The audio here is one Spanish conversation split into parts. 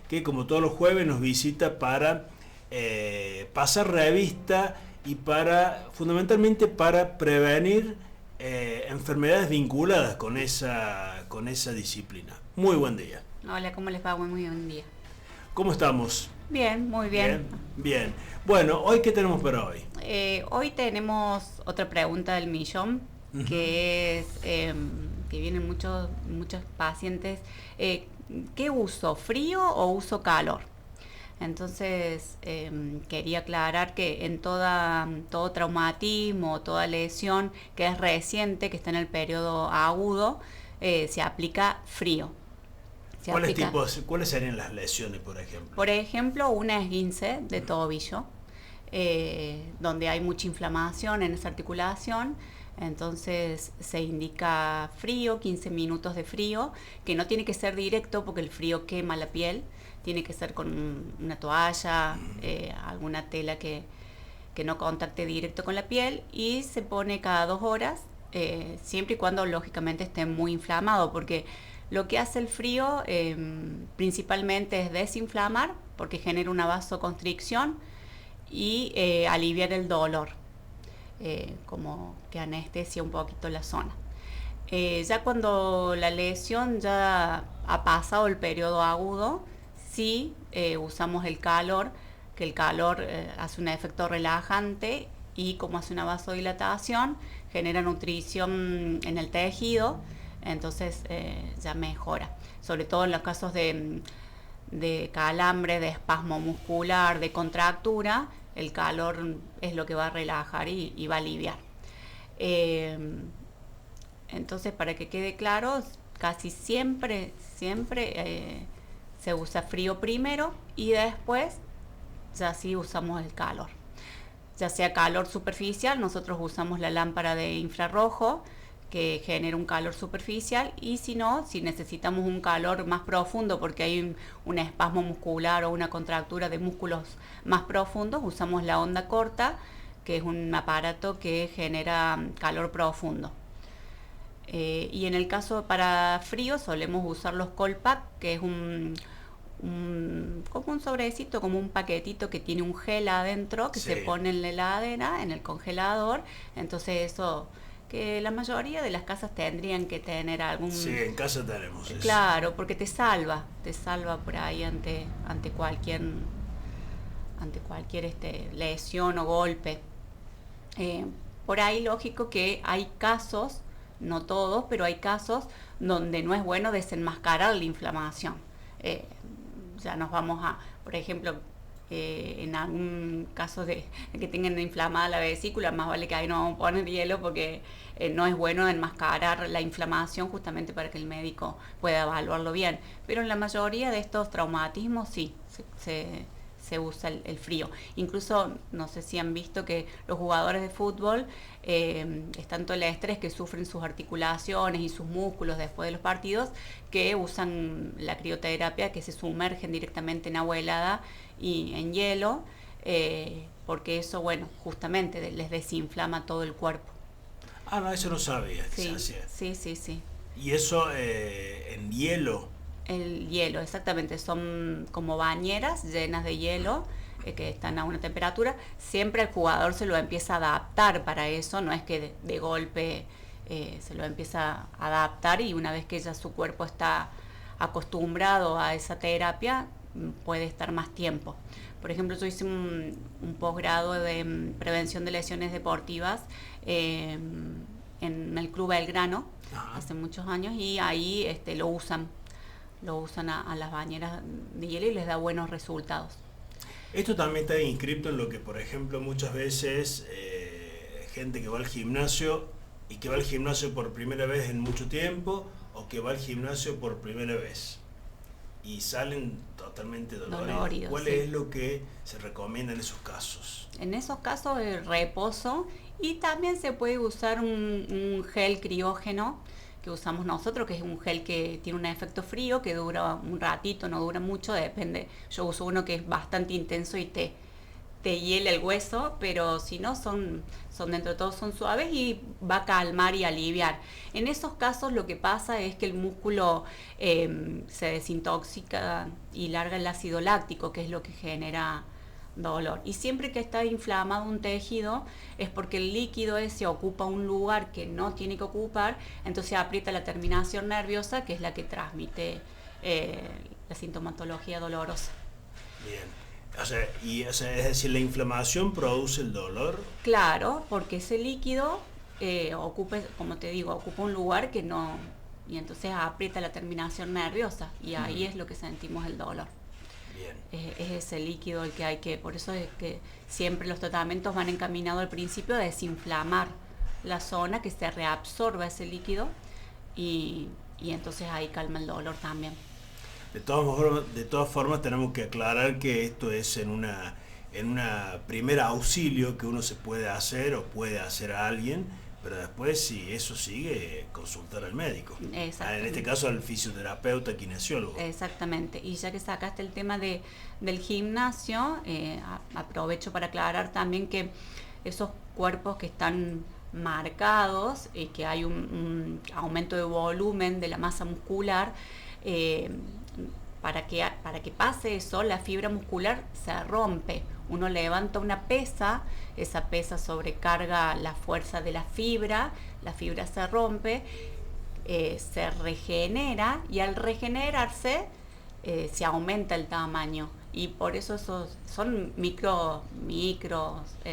que como todos los jueves nos visita para pasar revista y fundamentalmente para prevenir enfermedades vinculadas con esa disciplina. Muy buen día. Hola, ¿cómo les va? Muy buen día. ¿Cómo estamos? Bien, muy bien. Bien. Bueno, ¿hoy qué tenemos para hoy? Hoy tenemos otra pregunta del millón, que es que vienen muchos pacientes. ¿Qué uso? ¿Frío o uso calor? Entonces, quería aclarar que en todo traumatismo, toda lesión que es reciente, que está en el periodo agudo, se aplica frío. ¿Cuáles serían las lesiones, por ejemplo? Por ejemplo, un esguince de tobillo, donde hay mucha inflamación en esa articulación. Entonces se indica frío, 15 minutos de frío, que no tiene que ser directo porque el frío quema la piel, tiene que ser con una toalla, alguna tela que no contacte directo con la piel, y se pone cada 2 horas, siempre y cuando lógicamente esté muy inflamado, porque lo que hace el frío principalmente es desinflamar, porque genera una vasoconstricción y aliviar el dolor. Como que anestesia un poquito la zona. Ya cuando la lesión ya ha pasado el periodo agudo, sí usamos el calor, que el calor hace un efecto relajante y como hace una vasodilatación, genera nutrición en el tejido, entonces ya mejora. Sobre todo en los casos de calambre, de espasmo muscular, de contractura, el calor es lo que va a relajar y va a aliviar. Entonces, para que quede claro, casi siempre se usa frío primero y después ya sí usamos el calor. Ya sea calor superficial, nosotros usamos la lámpara de infrarrojo que genera un calor superficial, y si no, si necesitamos un calor más profundo porque hay un espasmo muscular o una contractura de músculos más profundos, usamos la onda corta, que es un aparato que genera calor profundo. Y en el caso para frío solemos usar los Colpack, que es como un sobrecito, como un paquetito que tiene un gel adentro que se pone en la heladera, en el congelador. Entonces eso, que la mayoría de las casas tendrían que tener algún... Sí, en casa tenemos eso. Claro, porque te salva por ahí ante cualquier lesión o golpe. Por ahí lógico que hay casos, no todos, pero hay casos donde no es bueno desenmascarar la inflamación. Ya nos vamos a, por ejemplo, en algún caso de que tengan inflamada la vesícula, más vale que ahí no vamos a poner hielo porque no es bueno enmascarar la inflamación, justamente para que el médico pueda evaluarlo bien. Pero en la mayoría de estos traumatismos sí, se usa el frío. Incluso, no sé si han visto que los jugadores de fútbol, es tanto el estrés que sufren sus articulaciones y sus músculos después de los partidos, que usan la crioterapia, que se sumergen directamente en agua helada y en hielo, porque eso, bueno, justamente les desinflama todo el cuerpo. Ah, no, eso no sabía que se hacía. Sí. ¿Y eso en hielo? El hielo, exactamente, son como bañeras llenas de hielo que están a una temperatura. Siempre el jugador se lo empieza a adaptar para eso, no es que de golpe se lo empieza a adaptar, y una vez que ya su cuerpo está acostumbrado a esa terapia, puede estar más tiempo. Por ejemplo, yo hice un posgrado de prevención de lesiones deportivas en el Club Belgrano hace muchos años, y ahí lo usan a las bañeras de hielo y les da buenos resultados. Esto también está inscrito en lo que, por ejemplo, muchas veces gente que va al gimnasio y que va al gimnasio por primera vez en mucho tiempo, o que va al gimnasio por primera vez y salen totalmente doloridos. ¿Cuál es lo que se recomienda en esos casos? En esos casos el reposo, y también se puede usar un gel criógeno que usamos nosotros, que es un gel que tiene un efecto frío, que dura un ratito, no dura mucho, depende. Yo uso uno que es bastante intenso y te te hiela el hueso, pero si no son dentro de todo son suaves y va a calmar y aliviar. En esos casos lo que pasa es que el músculo se desintoxica y larga el ácido láctico, que es lo que genera dolor. Y siempre que está inflamado un tejido es porque el líquido ese ocupa un lugar que no tiene que ocupar, entonces aprieta la terminación nerviosa, que es la que transmite la sintomatología dolorosa. Bien. Es decir, la inflamación produce el dolor. Claro, porque ese líquido ocupa, como te digo, ocupa un lugar que no, y entonces aprieta la terminación nerviosa y ahí es lo que sentimos el dolor. Bien. Es ese líquido el que hay que, por eso es que siempre los tratamientos van encaminados al principio a desinflamar la zona, que se reabsorba ese líquido y entonces ahí calma el dolor también. De todas formas tenemos que aclarar que esto es en una primer auxilio que uno se puede hacer o puede hacer a alguien, pero después si eso sigue, consultar al médico. En este caso al fisioterapeuta, kinesiólogo. Exactamente. Y ya que sacaste el tema del gimnasio, aprovecho para aclarar también que esos cuerpos que están marcados y que hay un aumento de volumen de la masa muscular, para que pase eso, la fibra muscular se rompe. Uno levanta una pesa, esa pesa sobrecarga la fuerza de la fibra se rompe, se regenera y al regenerarse se aumenta el tamaño y por eso esos son micro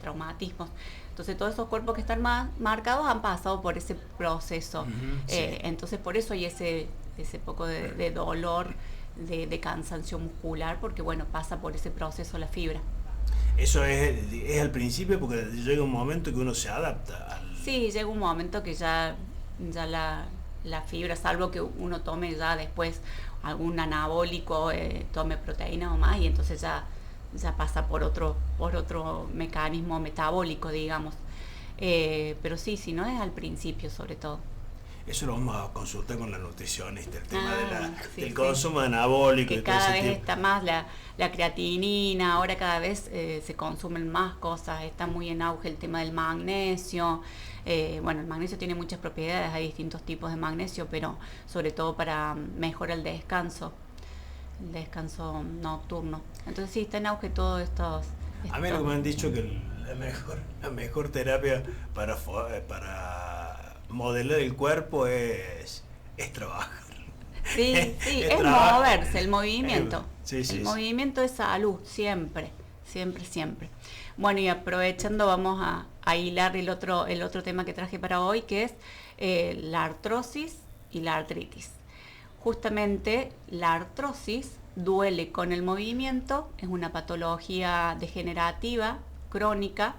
traumatismos. Entonces todos esos cuerpos que están marcados han pasado por ese proceso. Sí. Entonces por eso hay ese poco de dolor, de cansancio muscular, porque bueno, pasa por ese proceso la fibra. Eso es al principio, porque llega un momento que uno se adapta Sí, llega un momento que ya la fibra, salvo que uno tome ya después algún anabólico, tome proteína o más, y entonces ya pasa por otro mecanismo metabólico, digamos. Pero sí, si no es al principio sobre todo. Eso lo vamos a consultar con la nutricionista, el tema del consumo anabólico. Que cada vez está más la creatinina, ahora cada vez se consumen más cosas, está muy en auge el tema del magnesio. Bueno, el magnesio tiene muchas propiedades, hay distintos tipos de magnesio, pero sobre todo para mejorar el descanso nocturno. Entonces sí, está en auge todo estos. A mí lo que me han dicho que la mejor terapia para modelar el cuerpo es trabajar. Sí, es moverse, el movimiento. El movimiento es salud, siempre. Bueno, y aprovechando vamos a hilar el otro tema que traje para hoy, que es la artrosis y la artritis. Justamente la artrosis duele con el movimiento, es una patología degenerativa, crónica,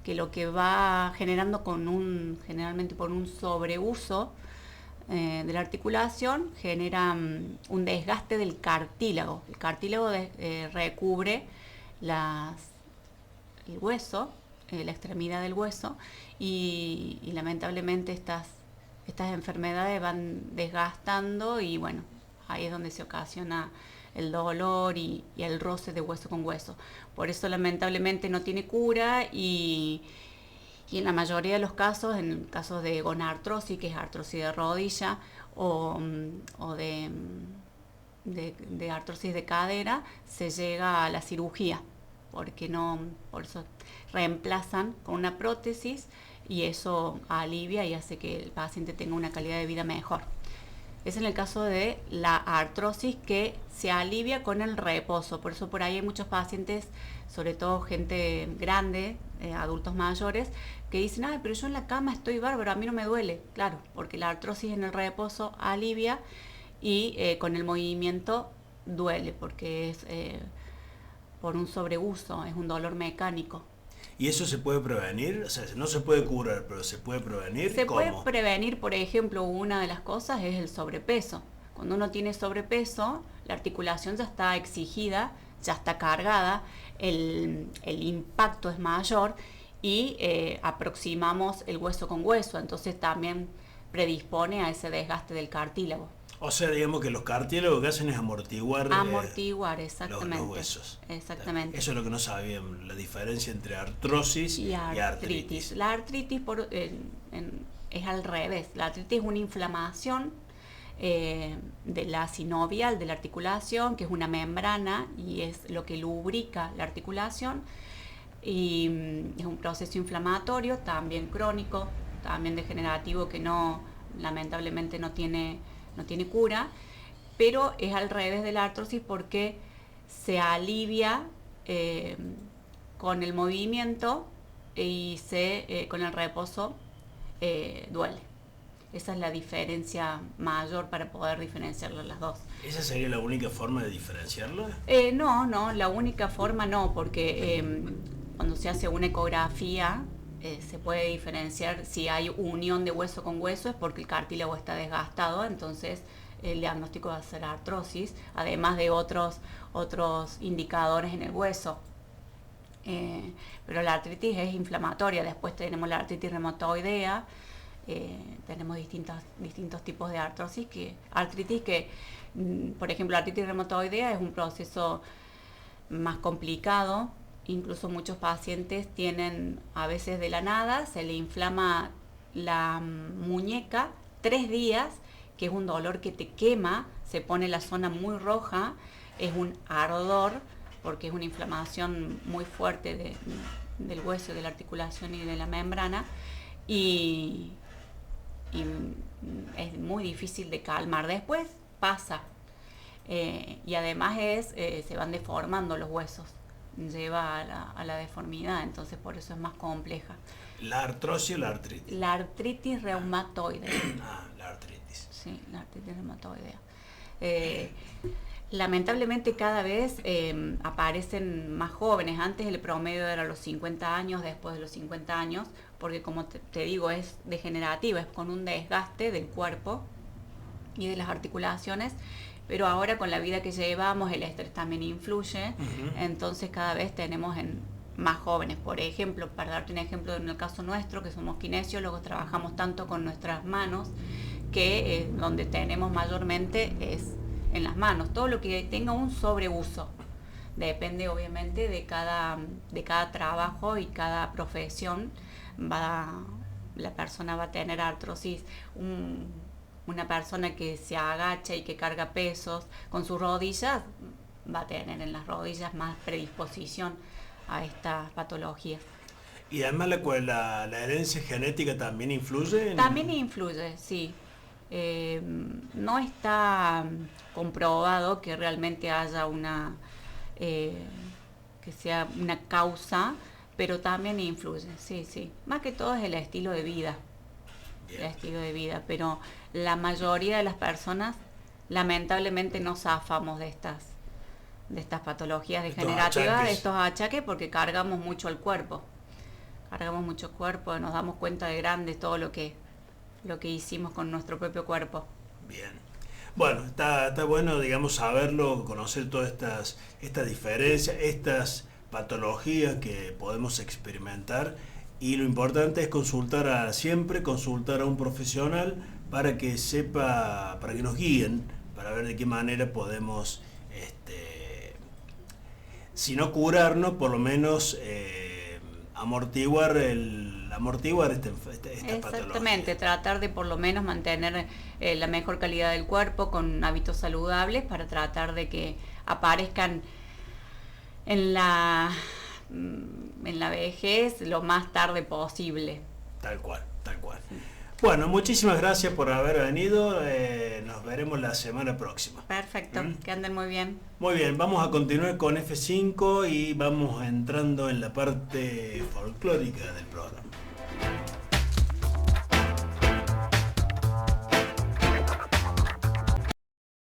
que lo que va generando generalmente por un sobreuso de la articulación, genera un desgaste del cartílago. El cartílago recubre el hueso, la extremidad del hueso, y lamentablemente estas enfermedades van desgastando y bueno, ahí es donde se ocasiona el dolor y el roce de hueso con hueso. Por eso lamentablemente no tiene cura y en la mayoría de los casos, en casos de gonartrosis, que es artrosis de rodilla, o de artrosis de cadera, se llega a la cirugía, por eso reemplazan con una prótesis y eso alivia y hace que el paciente tenga una calidad de vida mejor. Es en el caso de la artrosis que se alivia con el reposo. Por eso por ahí hay muchos pacientes, sobre todo gente grande, adultos mayores, que dicen, pero yo en la cama estoy bárbaro, a mí no me duele. Claro, porque la artrosis en el reposo alivia y con el movimiento duele, porque es por un sobreuso, es un dolor mecánico. ¿Y eso se puede prevenir? O sea, no se puede curar, pero se puede prevenir. Se puede prevenir, por ejemplo, una de las cosas es el sobrepeso. Cuando uno tiene sobrepeso, la articulación ya está exigida, ya está cargada, el impacto es mayor y aproximamos el hueso con hueso, entonces también predispone a ese desgaste del cartílago. O sea, digamos que los cartílagos lo que hacen es amortiguar, exactamente. Los huesos. Exactamente. Eso es lo que no sabían, la diferencia entre artrosis y artritis. La artritis es al revés. La artritis es una inflamación de la sinovial, de la articulación, que es una membrana y es lo que lubrica la articulación. Y es un proceso inflamatorio, también crónico, también degenerativo, que lamentablemente no tiene cura, pero es al revés de la artrosis porque se alivia con el movimiento y con el reposo duele. Esa es la diferencia mayor para poder diferenciarlas las dos. ¿Esa sería la única forma de diferenciarla? No, la única forma no, porque cuando se hace una ecografía se puede diferenciar si hay unión de hueso con hueso, es porque el cartílago está desgastado, entonces el diagnóstico va a ser artrosis, además de otros indicadores en el hueso. Pero la artritis es inflamatoria. Después tenemos la artritis reumatoidea, tenemos distintos tipos de artritis que, por ejemplo, la artritis reumatoidea es un proceso más complicado. Incluso muchos pacientes tienen, a veces de la nada, se le inflama la muñeca 3 días, que es un dolor que te quema, se pone la zona muy roja, es un ardor, porque es una inflamación muy fuerte del hueso, de la articulación y de la membrana, y es muy difícil de calmar. Después pasa, y además se van deformando los huesos. Lleva a la deformidad, entonces por eso es más compleja. ¿La artrosis o la artritis? La artritis reumatoidea. La artritis. Sí, la artritis reumatoidea. Lamentablemente cada vez aparecen más jóvenes. Antes el promedio era los 50 años, después de los 50 años, porque como te digo, es degenerativa, es con un desgaste del cuerpo y de las articulaciones. Pero ahora con la vida que llevamos, el estrés también influye, entonces cada vez tenemos más jóvenes. Por ejemplo, para darte un ejemplo, en el caso nuestro, que somos kinesiólogos, trabajamos tanto con nuestras manos, que donde tenemos mayormente es en las manos. Todo lo que tenga un sobreuso, depende obviamente de cada trabajo y cada profesión, la persona va a tener artrosis. Una persona que se agacha y que carga pesos con sus rodillas va a tener en las rodillas más predisposición a estas patologías. ¿Y además la herencia genética también influye? También influye, sí. No está comprobado que realmente haya que sea una causa, pero también influye, sí. Más que todo es el estilo de vida. Bien. El estilo de vida, pero la mayoría de las personas lamentablemente no zafamos de estas patologías degenerativas, de estos achaques, porque cargamos mucho el cuerpo. Nos damos cuenta de grandes todo lo que hicimos con nuestro propio cuerpo. Bien. Bueno, está bueno, digamos, saberlo, conocer todas estas diferencias, estas patologías que podemos experimentar. Y lo importante es siempre consultar a un profesional para que nos guíen, para ver de qué manera podemos, si no curarnos, por lo menos amortiguar esta patología. Exactamente, tratar de por lo menos mantener la mejor calidad del cuerpo con hábitos saludables para tratar de que aparezcan en la vejez lo más tarde posible. Tal cual. Sí. Bueno, muchísimas gracias por haber venido. Nos veremos la semana próxima. Perfecto, que anden muy bien. Muy bien, vamos a continuar con F5 y vamos entrando en la parte folclórica del programa.